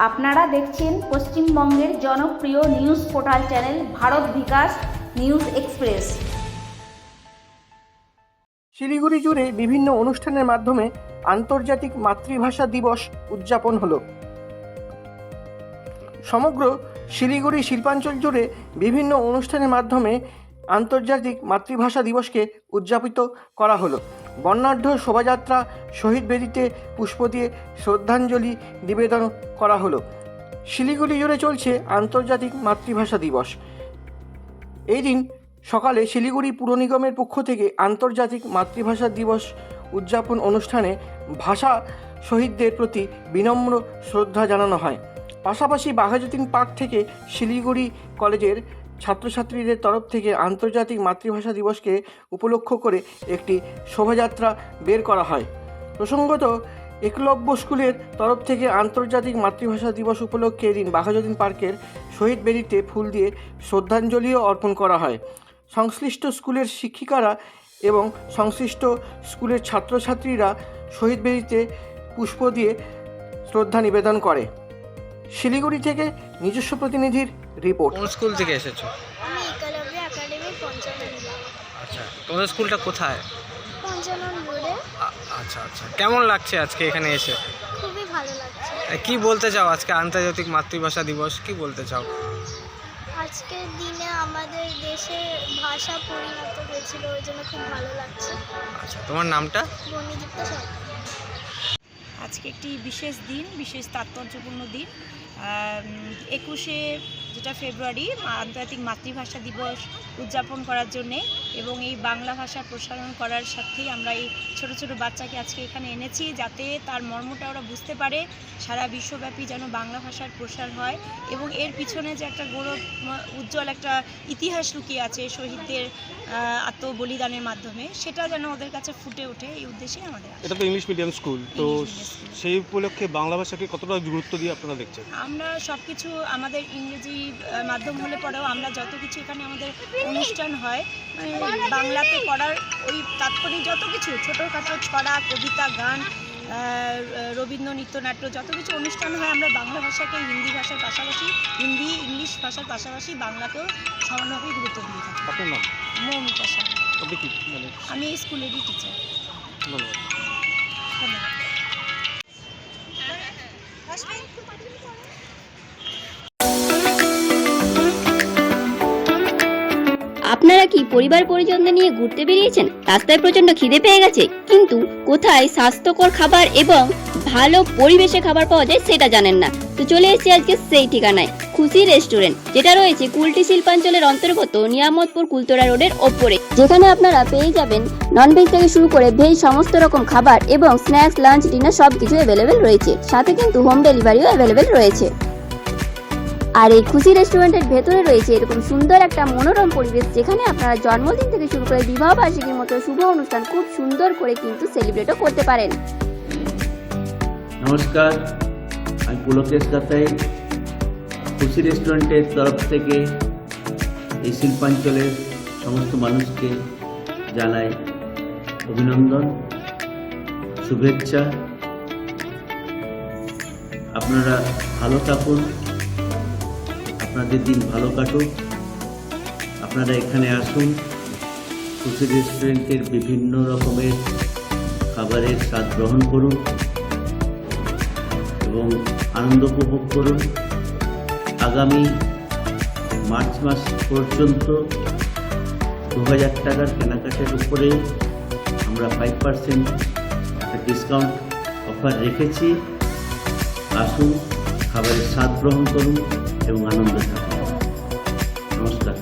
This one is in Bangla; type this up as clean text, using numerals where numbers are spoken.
আপনারা দেখছেন পশ্চিমবঙ্গের জনপ্রিয় নিউজ পোর্টাল চ্যানেল ভারত বিকাশ নিউজ এক্সপ্রেস। শিলিগুড়ি জুড়ে বিভিন্ন অনুষ্ঠানের মাধ্যমে আন্তর্জাতিক মাতৃভাষা দিবস উদযাপন হলো। সমগ্র শিলিগুড়ি শিল্পাঞ্চল জুড়ে বিভিন্ন অনুষ্ঠানের মাধ্যমে আন্তর্জাতিক মাতৃভাষা দিবসকে উদযাপিত করা হলো। বর্ণাঢ্য শোভাযাত্রা, শহীদ বেদিতে পুষ্প দিয়ে শ্রদ্ধাঞ্জলি নিবেদন করা হলো। শিলিগুড়ি জুড়ে চলছে আন্তর্জাতিক মাতৃভাষা দিবস। এই দিন সকালে শিলিগুড়ি পুর নিগমের পক্ষ থেকে আন্তর্জাতিক মাতৃভাষা দিবস উদযাপন অনুষ্ঠানে ভাষা শহীদদের প্রতি বিনম্র শ্রদ্ধা জানানো হয়। পাশাপাশি বাঘাযতীন পার্ক থেকে শিলিগুড়ি কলেজের ছাত্রছাত্রীদের তরফ থেকে আন্তর্জাতিক মাতৃভাষা দিবসকে উপলক্ষ করে একটি শোভাযাত্রা বের করা হয়। প্রসঙ্গত, একলব্য স্কুলের তরফ থেকে আন্তর্জাতিক মাতৃভাষা দিবস উপলক্ষে এদিন বাঘাযতীন পার্কের শহীদ বেদিতে ফুল দিয়ে শ্রদ্ধাঞ্জলিও অর্পণ করা হয়। সংশ্লিষ্ট স্কুলের শিক্ষিকারা এবং সংশ্লিষ্ট স্কুলের ছাত্রছাত্রীরা শহীদ বেদিতে পুষ্প দিয়ে শ্রদ্ধা নিবেদন করে। শিলিগুড়ি থেকে নিজস্ব প্রতিনিধির রিপোর্ট। কোন স্কুল থেকে এসেছো? আমি একলব্য একাডেমি পঞ্চানন। আচ্ছা, তোমাদের স্কুলটা কোথায়? পঞ্চানন রোডে। আচ্ছা আচ্ছা, কেমন লাগছে আজকে এখানে এসে? খুবই ভালো লাগছে। কি বলতে চাও আজকে আন্তর্জাতিক মাতৃভাষা দিবস, কি বলতে চাও? আজকের দিনে আমাদের দেশে ভাষা পরিণত হয়েছিল, ওই জন্য খুব ভালো লাগছে। আচ্ছা, তোমার নামটা? বর্ণযুক্ত সরকার। আজকে একটি বিশেষ দিন, বিশেষ তাৎপর্যপূর্ণ দিন। 21শে যেটা ফেব্রুয়ারি আন্তর্জাতিক মাতৃভাষা দিবস উদযাপন করার জন্যে এবং এই বাংলা ভাষা প্রসারণ করার সাথেই আমরা এই ছোট ছোট বাচ্চাকে আজকে এখানে এনেছি, যাতে তার মর্মটা ওরা বুঝতে পারে, সারা বিশ্বব্যাপী যেন বাংলা ভাষার প্রসার হয় এবং এর পিছনে যে একটা গৌরব উজ্জ্বল একটা ইতিহাস লুকিয়ে আছে শহীদদের আত্মবলিদানের মাধ্যমে, সেটা যেন ওদের কাছে ফুটে ওঠে, এই উদ্দেশ্যে আমাদের। এটা তো ইংলিশ মিডিয়াম স্কুল, তো সেই উপলক্ষে বাংলা ভাষাকে কতটা গুরুত্ব দিয়ে আপনারা দেখছেন? আমরা সব কিছু আমাদের ইংরেজি মাধ্যম হলে পরেও আমরা যত কিছু এখানে আমাদের অনুষ্ঠান হয় বাংলাতে করার ওই তাৎক্ষণিক যত কিছু ছোটোখাটো ছড়া, কবিতা, গান, রবীন্দ্র নৃত্যনাট্য যত কিছু অনুষ্ঠান হয়, আমরা বাংলা ভাষাকে হিন্দি ভাষার পাশাপাশি হিন্দি ইংলিশ ভাষার পাশাপাশি বাংলাকেও সমানভাবে গুরুত্ব দিয়ে থাকি। আপনার নাম? মৌমিতা সাহা। আপনি কি মানে? আমি এই স্কুলেরই টিচার। ধন্যবাদ। ধন্যবাদ। আপনারা কি পরিবার পরিজনদের নিয়ে ঘুরতে বেরিয়েছেন? রাস্তায় প্রচন্ড খিদে পেয়ে গেছে, কিন্তু কোথায় স্বাস্থ্যকর খাবার এবং ভালো পরিবেশে খাবার পাওয়া যায় সেটা জানেন না। তো চলে এসেছি আজকে সেই ঠিকানায়, খুশি রেস্টুরেন্ট, যেটা রয়েছে কুলটি শিল্পাঞ্চলের অন্তর্গত নিয়ামতপুর কুলতরা রোডের ওপরে, যেখানে আপনারা পেয়ে যাবেন ননভেজ থেকে শুরু করে ভেজ সমস্ত রকম খাবার এবং স্ন্যাক্স, লাঞ্চ, ডিনার সবকিছু অ্যাভেলেবেল রয়েছে। সাথে কিন্তু হোম ডেলিভারিও অ্যাভেলেবেল রয়েছে। আর এই খুশি রেস্টুরেন্টের ভেতরে রয়েছে এরকম সুন্দর একটা মনোরম পরিবেশ, যেখানে আপনারা জন্মদিন থেকে শুরু করে বিবাহ বার্ষিকীর মতো শুভ অনুষ্ঠান খুব সুন্দর করে কিন্তু সেলিব্রেটও করতে পারেন। নমস্কার, আমি পুলকেশ কাতাই। খুশি রেস্টুরেন্টের তরফ থেকে এই শিল্পাঞ্চলের সমস্ত মানুষকে জানাই অভিনন্দন, শুভেচ্ছা। আপনারা ভালো থাকুন, আপনাদের দিন ভালো কাটুক। আপনারা এখানে আসুন, খুশি রেস্টুরেন্টের বিভিন্ন রকমের খাবারের স্বাদ গ্রহণ করুন এবং আনন্দ উপভোগ করুন। আগামী মার্চ মাস পর্যন্ত 2000 টাকার কেনাকাটার উপরে আমরা 5% ডিসকাউন্ট অফার রেখেছি। আসুন, খাবারের স্বাদ গ্রহণ করুন এবং আনন্দ থাকুন। নমস্কার।